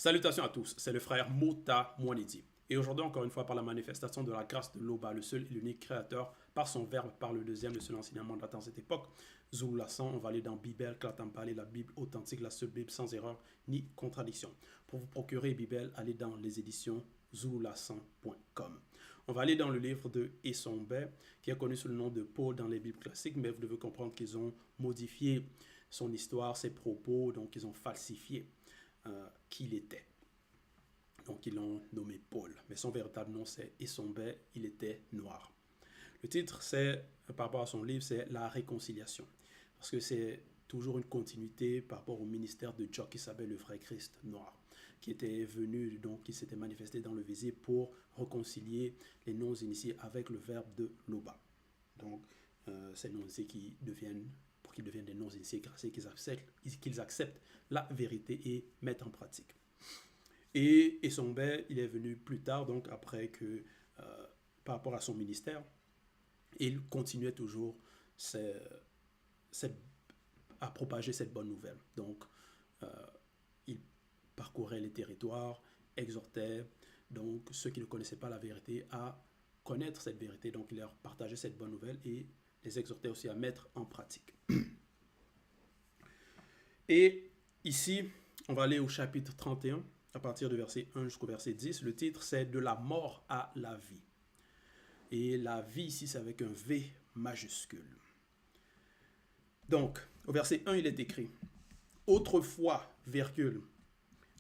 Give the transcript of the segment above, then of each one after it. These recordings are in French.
Salutations à tous, c'est le frère Mota Mwanidi. Et aujourd'hui, encore une fois, par la manifestation de la grâce de l'Oba, le seul et l'unique créateur, par son verbe, par le deuxième de son enseignement dans cette époque, Zoulassan, on va aller dans Bible, Klatampale, la Bible authentique, la seule Bible sans erreur ni contradiction. Pour vous procurer Bible, allez dans les éditions zoulassan.com. On va aller dans le livre de Essombe, qui est connu sous le nom de Paul dans les Bibles classiques, mais vous devez comprendre qu'ils ont modifié son histoire, ses propos, donc ils ont falsifié qui il était. Donc ils l'ont nommé Paul, mais son véritable nom c'est Essombe, il était noir. Le titre, c'est, par rapport à son livre, c'est La réconciliation, parce que c'est toujours une continuité par rapport au ministère de Jock qui s'appelle le vrai Christ noir, qui était venu, donc qui s'était manifesté dans le visible pour réconcilier les non-initiés avec le verbe de Loba. Donc ces non-initiés qui deviennent, pour qu'ils deviennent des non-initiés grâce à qu'ils acceptent la vérité et mettent en pratique. Et Essombe, il est venu plus tard, donc après que, par rapport à son ministère, il continuait toujours à propager cette bonne nouvelle. Donc, il parcourait les territoires, exhortait donc ceux qui ne connaissaient pas la vérité à connaître cette vérité. Donc, il leur partageait cette bonne nouvelle et les exhortait aussi à mettre en pratique. Et ici, on va aller au chapitre 31, à partir du verset 1 jusqu'au verset 10. Le titre, c'est « De la mort à la vie ». Et la vie ici, c'est avec un V majuscule. Donc, au verset 1, il est écrit « Autrefois, virgule,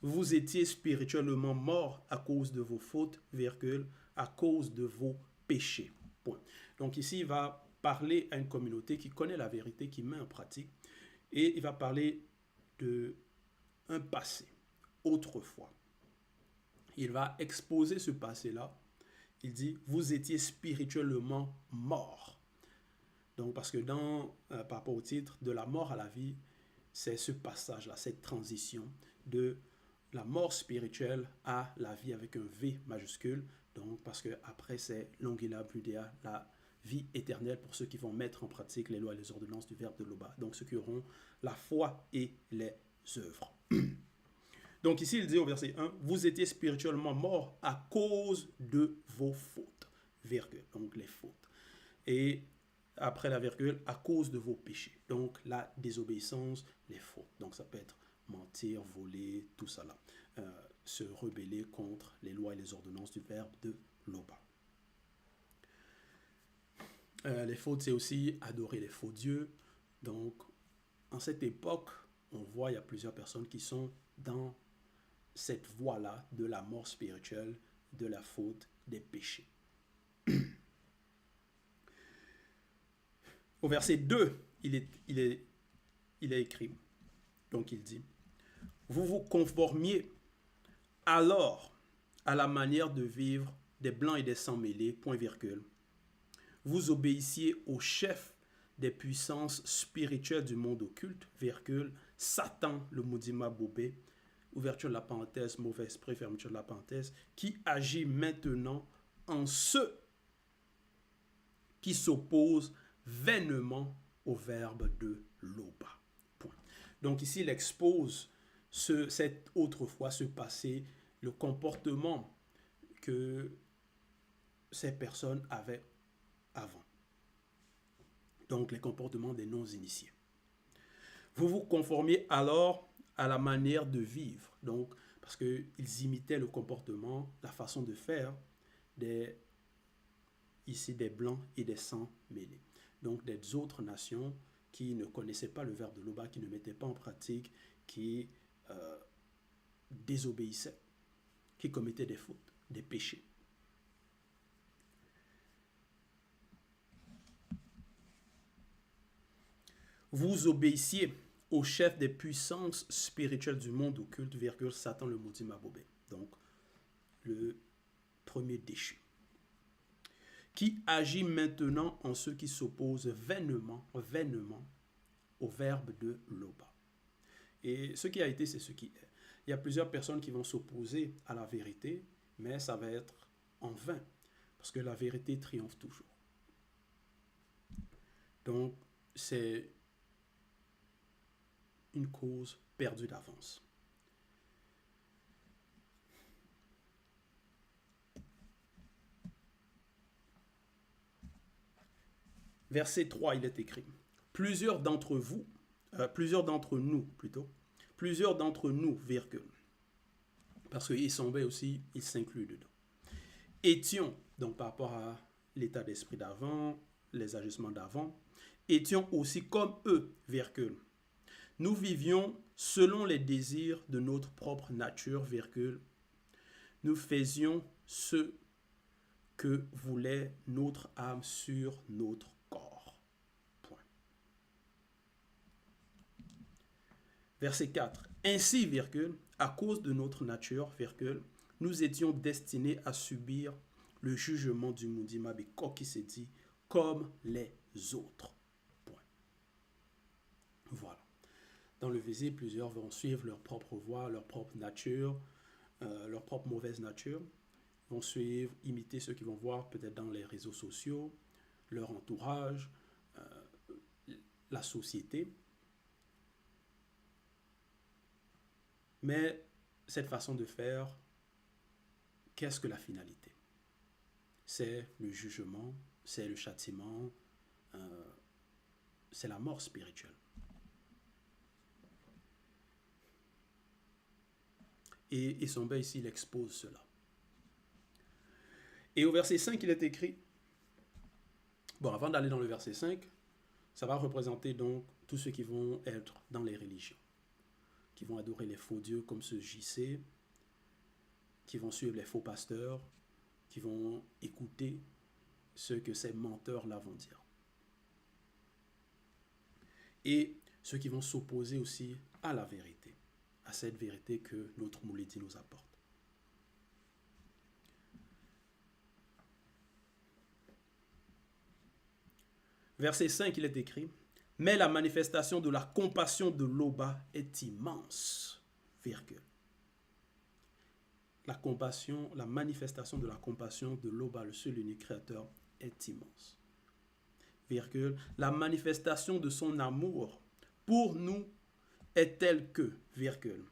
vous étiez spirituellement morts à cause de vos fautes, virgule, à cause de vos péchés. » Point. Donc ici, il va parler à une communauté qui connaît la vérité, qui met en pratique, et il va parler d'un passé, autrefois. Il va exposer ce passé-là. Il dit, vous étiez spirituellement morts. Donc, parce que par rapport au titre, de la mort à la vie, c'est ce passage-là, cette transition de la mort spirituelle à la vie avec un V majuscule. Donc, parce que après c'est l'ongila bludea, la vie éternelle pour ceux qui vont mettre en pratique les lois et les ordonnances du verbe de Loba. Donc, ceux qui auront la foi et les œuvres. Donc ici, il dit au verset 1, vous étiez spirituellement morts à cause de vos fautes. Virgule, donc les fautes. Et après la virgule, à cause de vos péchés. Donc la désobéissance, les fautes. Donc ça peut être mentir, voler, tout ça là. Se rebeller contre les lois et les ordonnances du verbe de Loba. Les fautes, c'est aussi adorer les faux dieux. Donc, en cette époque, on voit, il y a plusieurs personnes qui sont dans cette voie-là de la mort spirituelle, de la faute, des péchés. Au verset 2, il est écrit, donc il dit, vous vous conformiez alors à la manière de vivre des blancs et des sans-mêlés, point virgule. Vous obéissiez au chef des puissances spirituelles du monde occulte, virgule, Satan, le Moudima Bobé, ouverture de la parenthèse, mauvais esprit, fermeture de la parenthèse, qui agit maintenant en ceux qui s'opposent vainement au verbe de Loba. Point. Donc ici, il expose cette autrefois, ce passé, le comportement que ces personnes avaient avant. Donc les comportements des non-initiés. Vous vous conformiez alors à la manière de vivre. Donc, parce qu'ils imitaient le comportement, la façon de faire ici des blancs et des sans mêlés. Donc des autres nations qui ne connaissaient pas le verbe de Loba, qui ne mettaient pas en pratique, qui désobéissaient, qui commettaient des fautes, des péchés. Vous obéissiez au chef des puissances spirituelles du monde occulte, virgule, Satan le maudit Mabobé. Donc, le premier déchu. Qui agit maintenant en ceux qui s'opposent vainement au verbe de Loba. Et ce qui a été, c'est ce qui est. Il y a plusieurs personnes qui vont s'opposer à la vérité, mais ça va être en vain, parce que la vérité triomphe toujours. Donc, c'est une cause perdue d'avance. Verset 3, il est écrit, plusieurs d'entre nous, virgule, parce que Issombé aussi, il s'inclut dedans, étions, donc par rapport à l'état d'esprit d'avant, les agissements d'avant, étions aussi comme eux, virgule. Nous vivions selon les désirs de notre propre nature, virgule. Nous faisions ce que voulait notre âme sur notre corps. Point. Verset 4. Ainsi, virgule, à cause de notre nature, virgule, nous étions destinés à subir le jugement du Mundima Beko qui s'est dit comme les autres. Point. Voilà. Dans le visible, plusieurs vont suivre leur propre voie, leur propre nature, leur propre mauvaise nature, vont suivre, imiter ceux qu'ils vont voir peut-être dans les réseaux sociaux, leur entourage, la société. Mais cette façon de faire, qu'est-ce que la finalité? C'est le jugement, c'est le châtiment, c'est la mort spirituelle. Et Issombé ici, il expose cela. Et au verset 5, il est écrit, bon, avant d'aller dans le verset 5, ça va représenter donc tous ceux qui vont être dans les religions, qui vont adorer les faux dieux comme ce JC, qui vont suivre les faux pasteurs, qui vont écouter ce que ces menteurs-là vont dire. Et ceux qui vont s'opposer aussi à la vérité, à cette vérité que notre Moulidi nous apporte. Verset 5, il est écrit, « Mais la manifestation de la compassion de l'Oba est immense. » Virgule. La manifestation de la compassion de l'Oba, le seul unique créateur, est immense. Virgule. La manifestation de son amour pour nous est telle que, virgule,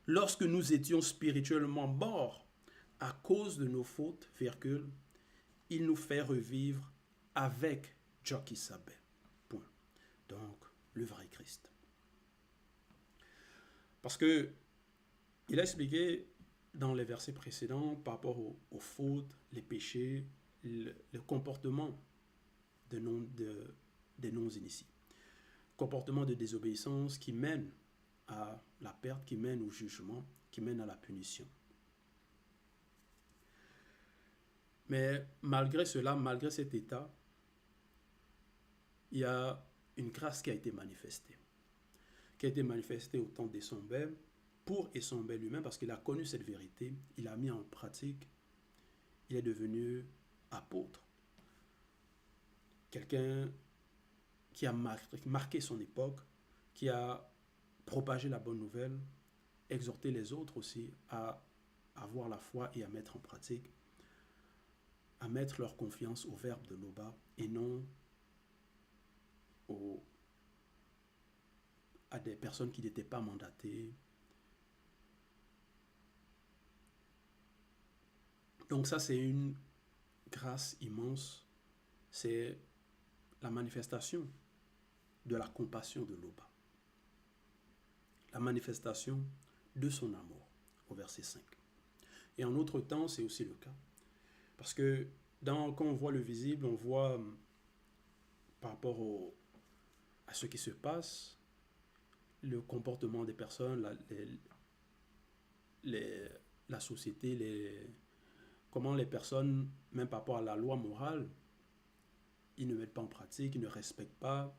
lorsque nous étions spirituellement morts à cause de nos fautes, virgule, il nous fait revivre avec Joki Sabé. Point. Donc, le vrai Christ. Parce que il a expliqué dans les versets précédents par rapport aux fautes, les péchés, le comportement des non-initiés. Comportement de désobéissance qui mène à la perte, qui mène au jugement, qui mène à la punition. Mais malgré cela, malgré cet état, il y a une grâce qui a été manifestée au temps d'Issombé, pour Issombé lui-même, parce qu'il a connu cette vérité, il a mis en pratique, il est devenu apôtre. Quelqu'un qui a marqué son époque, qui a propagé la bonne nouvelle, exhorté les autres aussi à avoir la foi et à mettre en pratique, à mettre leur confiance au verbe de l'Oba et non à des personnes qui n'étaient pas mandatées. Donc ça, c'est une grâce immense. C'est la manifestation de la compassion de l'Oba. La manifestation de son amour, au verset 5. Et en autre temps, c'est aussi le cas. Parce que quand on voit le visible, on voit par rapport à ce qui se passe, le comportement des personnes, la société, comment les personnes, même par rapport à la loi morale, ils ne mettent pas en pratique, ils ne respectent pas.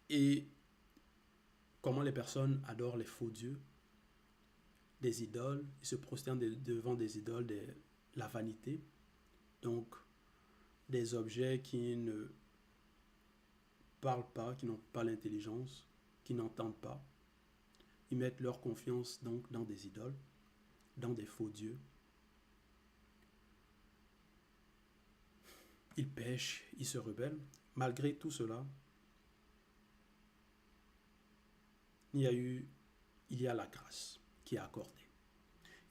Et comment les personnes adorent les faux dieux, des idoles, ils se prosternent devant des idoles, la vanité, donc des objets qui ne parlent pas, qui n'ont pas l'intelligence, qui n'entendent pas. Ils mettent leur confiance donc dans des idoles, dans des faux dieux. Ils pêchent, ils se rebellent. Malgré tout cela, il y a la grâce qui est accordée.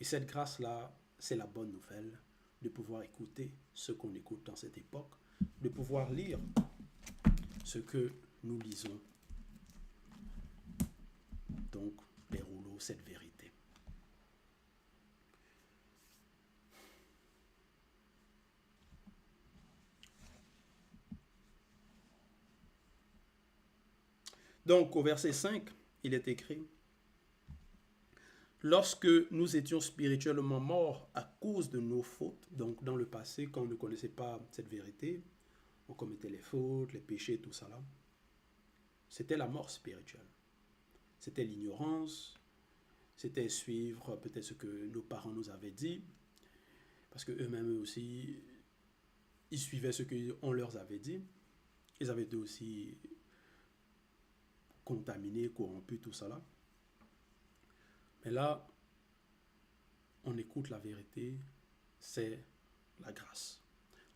Et cette grâce-là, c'est la bonne nouvelle de pouvoir écouter ce qu'on écoute dans cette époque, de pouvoir lire ce que nous lisons. Donc, les rouleaux, cette vérité. Donc, au verset 5, il est écrit: lorsque nous étions spirituellement morts à cause de nos fautes, donc dans le passé, quand on ne connaissait pas cette vérité, on commettait les fautes, les péchés, tout ça là, c'était la mort spirituelle. C'était l'ignorance, c'était suivre peut-être ce que nos parents nous avaient dit, parce qu'eux-mêmes aussi, ils suivaient ce qu'on leur avait dit. Ils avaient été aussi contaminés, corrompus, tout ça là. Mais là, on écoute la vérité, c'est la grâce.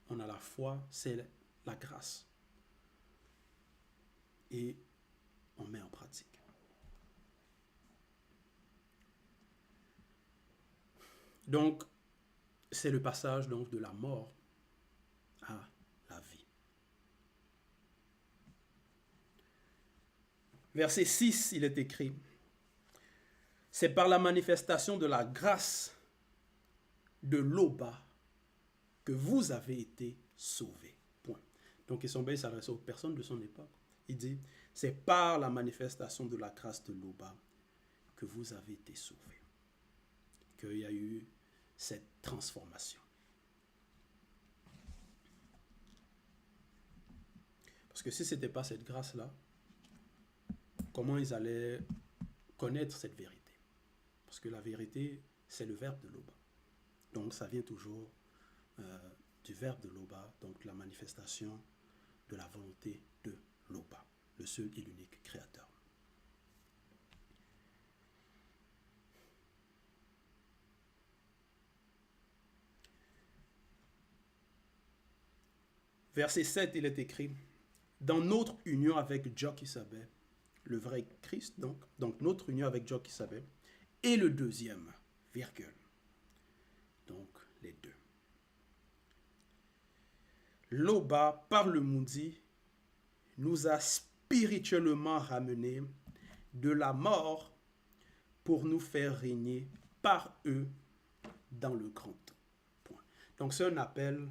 On a la foi, c'est la grâce. Et on met en pratique. Donc, c'est le passage donc, de la mort à la vie. Verset 6, il est écrit: c'est par la manifestation de la grâce de l'Oba que vous avez été sauvés. Point. Donc, Essombe s'adresse aux personnes de son époque. Il dit, c'est par la manifestation de la grâce de l'Oba que vous avez été sauvés. Qu'il y a eu cette transformation. Parce que si ce n'était pas cette grâce-là, comment ils allaient connaître cette vérité? Parce que la vérité, c'est le verbe de l'Oba. Donc ça vient toujours du verbe de l'Oba, donc la manifestation de la volonté de l'Oba, le seul et l'unique créateur. Verset 7, il est écrit: dans notre union avec Dieu qui savait, le vrai Christ, donc notre union avec Dieu qui savait, et le deuxième, virgule. Donc, les deux. L'Oba, par le Moudi, nous a spirituellement ramenés de la mort pour nous faire régner par eux dans le grand point. Donc, c'est un appel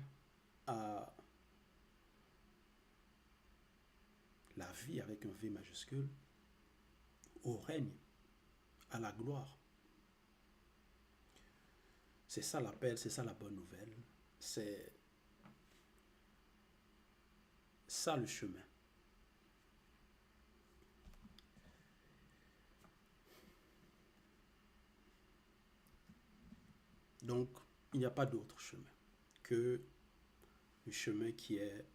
à la vie avec un V majuscule, au règne, à la gloire. C'est ça l'appel, c'est ça la bonne nouvelle. C'est ça le chemin. Donc, il n'y a pas d'autre chemin que le chemin qui est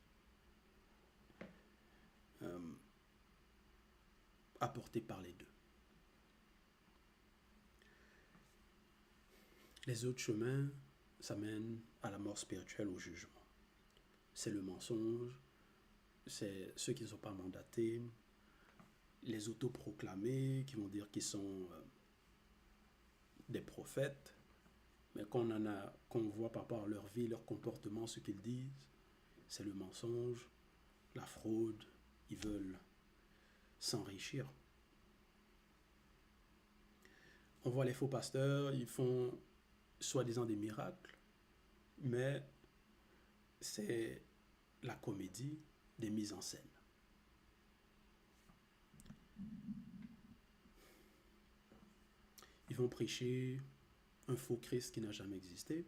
apporté par les deux. Les autres chemins, ça mène à la mort spirituelle, au jugement. C'est le mensonge, c'est ceux qui ne sont pas mandatés, les autoproclamés qui vont dire qu'ils sont des prophètes, mais qu'on voit par rapport à leur vie, leur comportement, ce qu'ils disent, c'est le mensonge, la fraude, ils veulent s'enrichir. On voit les faux pasteurs, ils font soi-disant des miracles, mais c'est la comédie des mises en scène. Ils vont prêcher un faux Christ qui n'a jamais existé.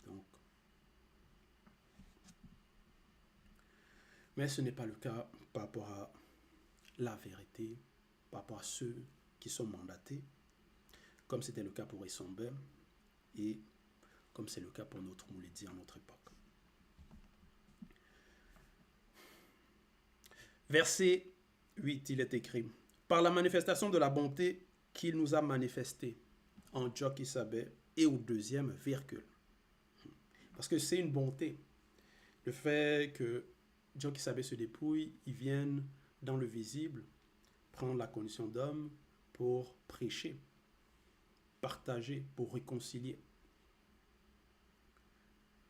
Donc, mais ce n'est pas le cas par rapport à la vérité, par rapport à ceux qui sont mandatés, comme c'était le cas pour Essombe et comme c'est le cas pour notre Mouledi à notre époque. Verset 8, il est écrit: par la manifestation de la bonté qu'il nous a manifestée en Djokisabé et au deuxième, virgule. Parce que c'est une bonté. Le fait que Djokisabé se dépouille, ils viennent dans le visible prendre la condition d'homme pour prêcher. partager, pour réconcilier.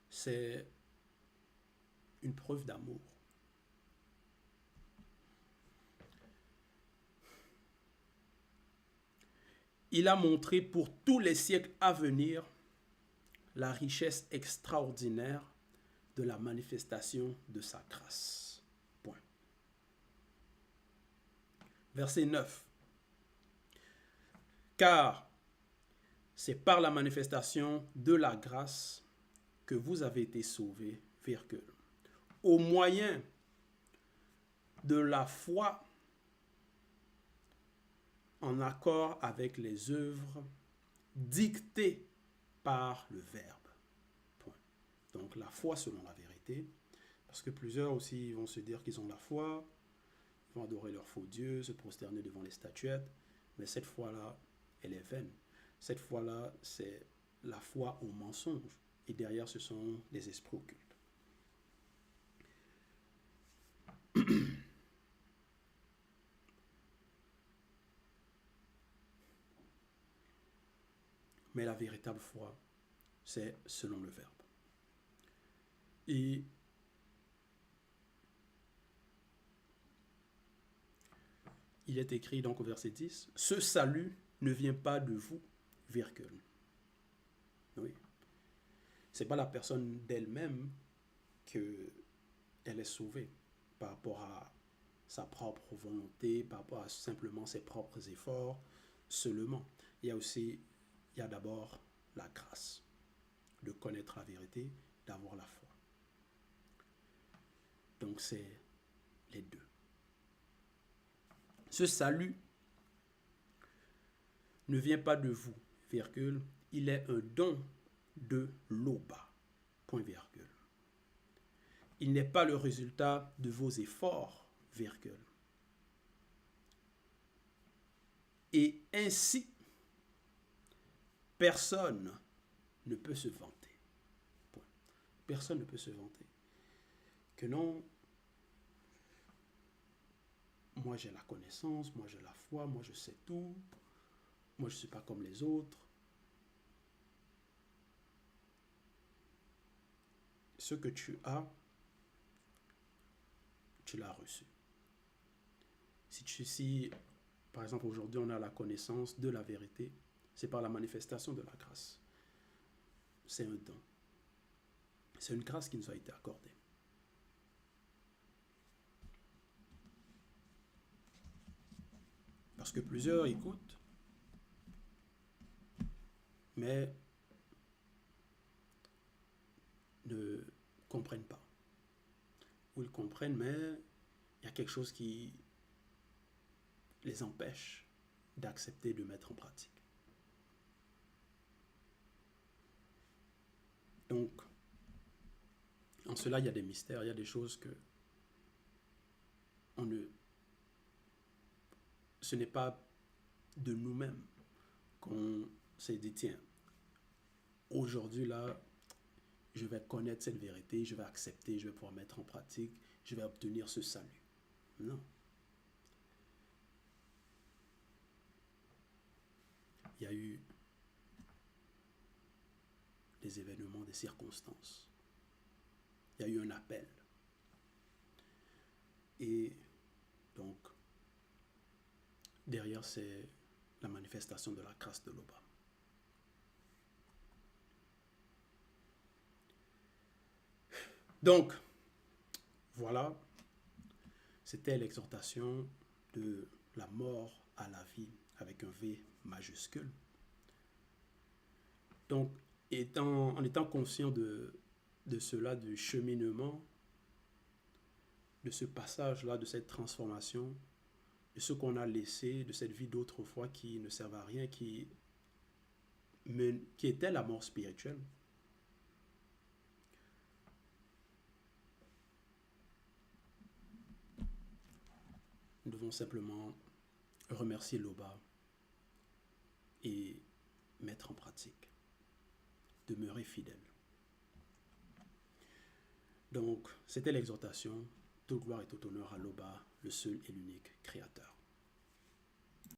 C'est une preuve d'amour. Il a montré pour tous les siècles à venir la richesse extraordinaire de la manifestation de sa grâce. Point. Verset 9. Car c'est par la manifestation de la grâce que vous avez été sauvés, virgule, au moyen de la foi en accord avec les œuvres dictées par le Verbe. Point. Donc la foi selon la vérité, parce que plusieurs aussi vont se dire qu'ils ont la foi, ils vont adorer leur faux Dieu, se prosterner devant les statuettes, mais cette foi-là, elle est vaine. Cette foi-là, c'est la foi au mensonge, et derrière ce sont des esprits occultes. Mais la véritable foi, c'est selon le Verbe. Et il est écrit donc au verset 10, « Ce salut ne vient pas de vous, virgule. » Oui. Ce n'est pas la personne d'elle-même qu'elle est sauvée par rapport à sa propre volonté, par rapport à simplement ses propres efforts seulement. Il y a d'abord la grâce de connaître la vérité, d'avoir la foi. Donc c'est les deux. Ce salut ne vient pas de vous, virgule, il est un don de l'Oba, point virgule. Il n'est pas le résultat de vos efforts, virgule. Et ainsi, personne ne peut se vanter. Point. Personne ne peut se vanter. Que non, moi j'ai la connaissance, moi j'ai la foi, moi je sais tout, moi je ne suis pas comme les autres. Ce que tu as, tu l'as reçu. Si, par exemple, aujourd'hui, on a la connaissance de la vérité, c'est par la manifestation de la grâce. C'est un don. C'est une grâce qui nous a été accordée. Parce que plusieurs écoutent, mais ne comprennent pas. Ou ils comprennent, mais il y a quelque chose qui les empêche d'accepter de mettre en pratique. Donc, en cela, il y a des mystères, il y a des choses que ce n'est pas de nous-mêmes qu'on s'est dit, tiens, aujourd'hui, là, je vais connaître cette vérité, je vais accepter, je vais pouvoir mettre en pratique, je vais obtenir ce salut. Non. Il y a eu des événements, des circonstances. Il y a eu un appel. Et donc, derrière, c'est la manifestation de la grâce de l'Oba. Donc, voilà, c'était l'exhortation de la mort à la vie avec un V majuscule. Donc, en étant conscient de cela, du cheminement, de ce passage-là, de cette transformation, de ce qu'on a laissé, de cette vie d'autrefois qui ne servait à rien, qui était la mort spirituelle. Nous devons simplement remercier l'Oba et mettre en pratique, demeurer fidèle. Donc, c'était l'exhortation. Toute gloire et tout honneur à l'Oba, le seul et l'unique Créateur.